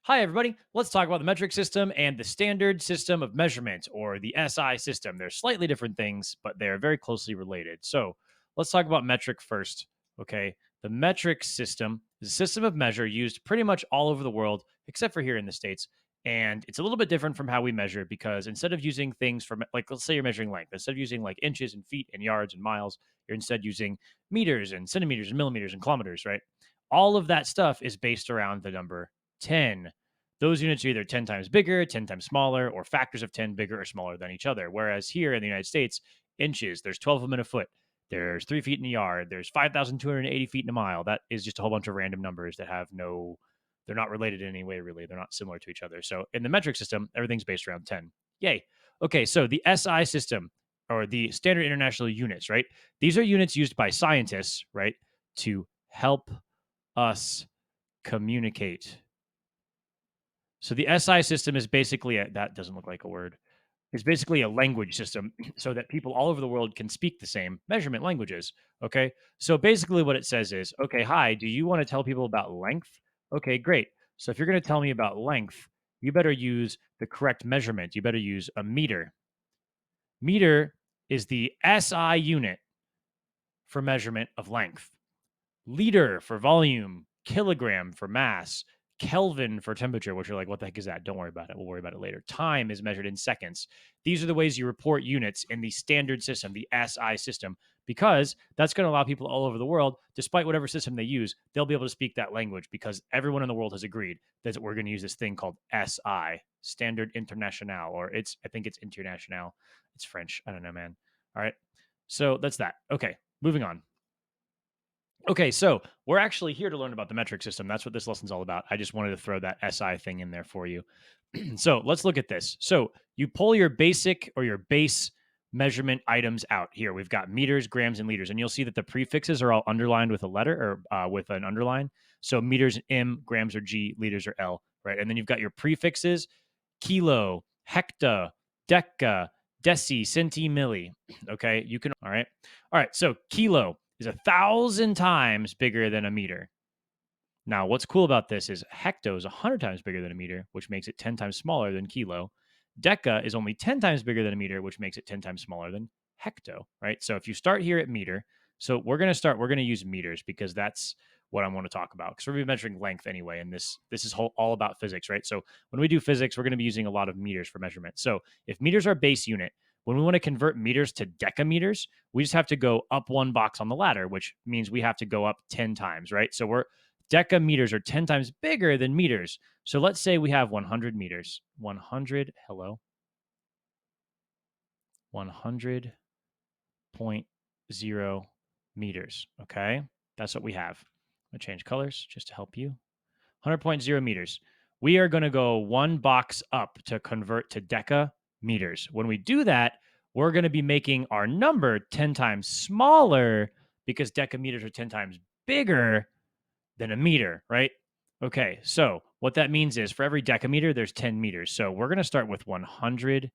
Hi, everybody. Let's talk about the metric system and the standard system of measurement, or the SI system. They're slightly different things, but they're very closely related. So let's talk about metric first. Okay. The metric system is a system of measure used pretty much all over the world, except for here in the States. And it's a little bit different from how we measure because instead of using things from, like, let's say you're measuring length, instead of using like inches and feet and yards and miles, you're instead using meters and centimeters and millimeters and kilometers, right? All of that stuff is based around the number 10. Those units are either 10 times bigger, 10 times smaller, or factors of 10 bigger or smaller than each other. Whereas here in the United States, inches, there's 12 of them in a foot. There's 3 feet in a yard. There's 5,280 feet in a mile. That is just a whole bunch of random numbers that have no, they're not related in any way, really. They're not similar to each other. So in the metric system, everything's based around 10. Yay. Okay, so the SI system, or the standard international units, right? These are units used by scientists, right, to help us communicate. So the SI system is basically that doesn't look like a word. It's basically a language system so that people all over the world can speak the same measurement languages. Okay. So basically what it says is, okay, hi, do you want to tell people about length? Okay, great. So if you're going to tell me about length, you better use the correct measurement. You better use a meter. Meter is the SI unit for measurement of length. Liter for volume, kilogram for mass, Kelvin for temperature, which are like, what the heck is that? Don't worry about it. We'll worry about it later. Time is measured in seconds. These are the ways you report units in the standard system, the SI system, because that's going to allow people all over the world, despite whatever system they use, they'll be able to speak that language because everyone in the world has agreed that we're going to use this thing called SI, Standard International, or I think it's International. It's French. I don't know, man. All right. So that's that. Okay. Moving on. Okay, so we're actually here to learn about the metric system. That's what this lesson's all about. I just wanted to throw that SI thing in there for you. So let's look at this. So you pull your basic or your base measurement items out. Here we've got meters, grams, and liters, and you'll see that the prefixes are all underlined with a letter or with an underline. So meters M, grams are G, liters are L, right? And then you've got your prefixes: kilo, hecta, deca, deci, centi, milli. Okay, you can. All right. So kilo is 1,000 times bigger than a meter. Now, what's cool about this is hecto is 100 times bigger than a meter, which makes it 10 times smaller than kilo. Deca is only 10 times bigger than a meter, which makes it 10 times smaller than hecto, right? So if you start here at meter, so we're going to use meters because that's what I want to talk about because we're going to be measuring length anyway. And this is all about physics, right? So when we do physics, we're going to be using a lot of meters for measurement. So if meters are base unit, when we want to convert meters to decameters, we just have to go up one box on the ladder, which means we have to go up 10 times, right? So decameters are 10 times bigger than meters. So let's say we have 100 meters. 100.0 meters. Okay. That's what we have. I'm going to change colors just to help you. 100.0 meters. We are going to go one box up to convert to decameters. When we do that, we're going to be making our number 10 times smaller because decameters are 10 times bigger than a meter, right? Okay, so what that means is for every decameter, there's 10 meters. So we're going to start with 100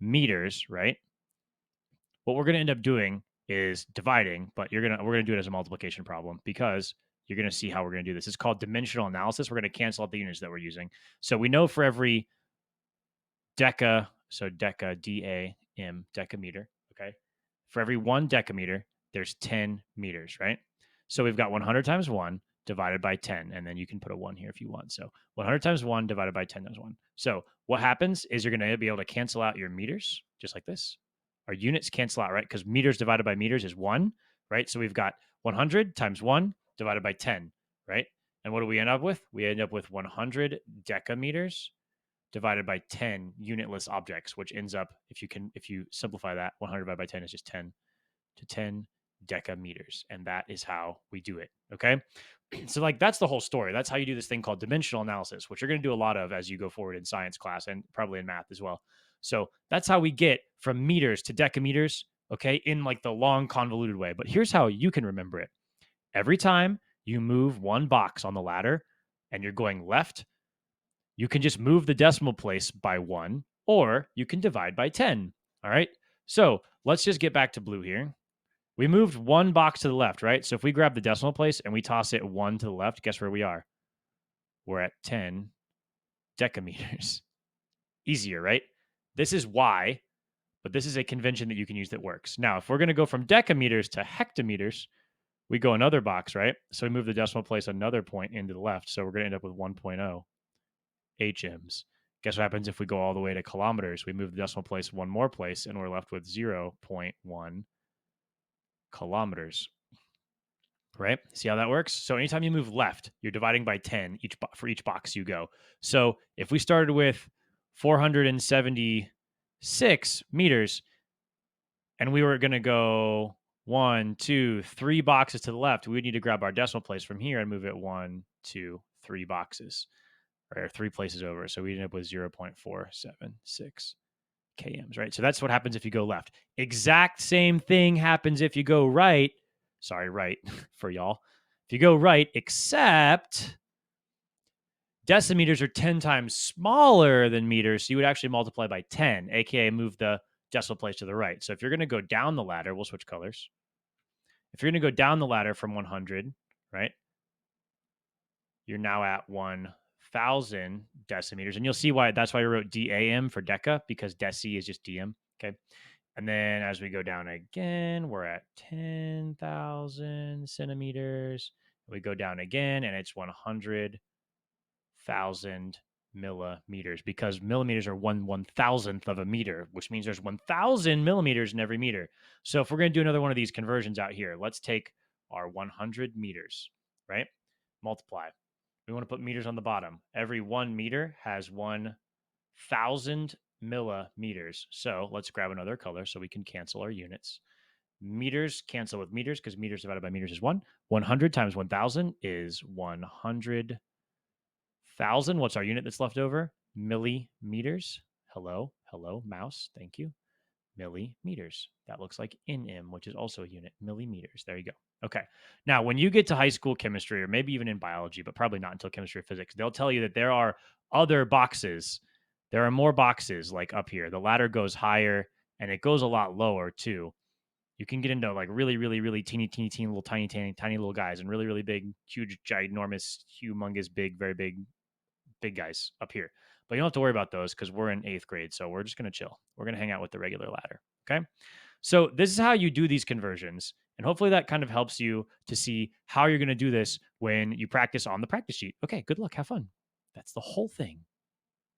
meters, right? What we're going to end up doing is dividing, but we're going to do it as a multiplication problem because you're going to see how we're going to do this. It's called dimensional analysis. We're going to cancel out the units that we're using. So we know for every deca, so deca, D-A-M, decameter, okay? For every 1 decameter, there's 10 meters, right? So we've got 100 times 1 divided by 10, and then you can put a 1 here if you want. So 100 times 1 divided by 10 times 1. So what happens is you're going to be able to cancel out your meters, just like this. Our units cancel out, right? Because meters divided by meters is 1, right? So we've got 100 times 1 divided by 10, right? And what do we end up with? We end up with 100 decameters divided by 10 unitless objects, which ends up, if you simplify that, 100 divided by 10 is just 10 to 10 decameters. And that is how we do it. Okay. So, like, that's the whole story. That's how you do this thing called dimensional analysis, which you're going to do a lot of as you go forward in science class and probably in math as well. So, that's how we get from meters to decameters, okay, in like the long, convoluted way. But here's how you can remember it: every time you move one box on the ladder and you're going left, you can just move the decimal place by 1, or you can divide by 10. All right. So let's just get back to blue here. We moved one box to the left, right? So if we grab the decimal place and we toss it 1 to the left, guess where we are? We're at 10 decameters. Easier, right? This is why, but this is a convention that you can use that works. Now, if we're going to go from decameters to hectometers, we go another box, right? So we move the decimal place another point into the left. So we're going to end up with 1.0 HMs. Guess what happens if we go all the way to kilometers? We move the decimal place one more place and we're left with 0.1 kilometers. Right? See how that works? So anytime you move left, you're dividing by 10 for each box you go. So if we started with 476 meters and we were going to go 1, 2, 3 boxes to the left, we would need to grab our decimal place from here and move it 1, 2, 3 boxes, or 3 places over. So we end up with 0.476 kms, right? So that's what happens if you go left. Exact same thing happens if you go right. Sorry, right for y'all. If you go right, except decimeters are 10 times smaller than meters, so you would actually multiply by 10, aka move the decimal place to the right. So if you're going to go down the ladder, we'll switch colors. If you're going to go down the ladder from 100, right, you're now at 1,000 decimeters. And you'll see why that's why I wrote DAM for deca, because deci is just DM. Okay. And then as we go down again, we're at 10,000 centimeters. We go down again and it's 100,000 millimeters, because millimeters are 1/1000th of a meter, which means there's 1,000 millimeters in every meter. So if we're going to do another one of these conversions out here, let's take our 100 meters, right? Multiply. We want to put meters on the bottom. Every 1 meter has 1,000 millimeters. So let's grab another color so we can cancel our units. Meters cancel with meters because meters divided by meters is 1. 100 times 1,000 is 100,000. What's our unit that's left over? Millimeters. Hello, mouse. Thank you. Millimeters. That looks like nm, which is also a unit. Millimeters. There you go. Okay. Now, when you get to high school chemistry, or maybe even in biology, but probably not until chemistry or physics, they'll tell you that there are other boxes. There are more boxes like up here. The ladder goes higher and it goes a lot lower too. You can get into like really, really, really teeny little tiny little guys, and really, really big, huge, ginormous, humongous, big, very big guys up here. But you don't have to worry about those because we're in 8th grade. So we're just going to chill. We're going to hang out with the regular ladder. Okay. So this is how you do these conversions. And hopefully that kind of helps you to see how you're going to do this when you practice on the practice sheet. Okay. Good luck. Have fun. That's the whole thing.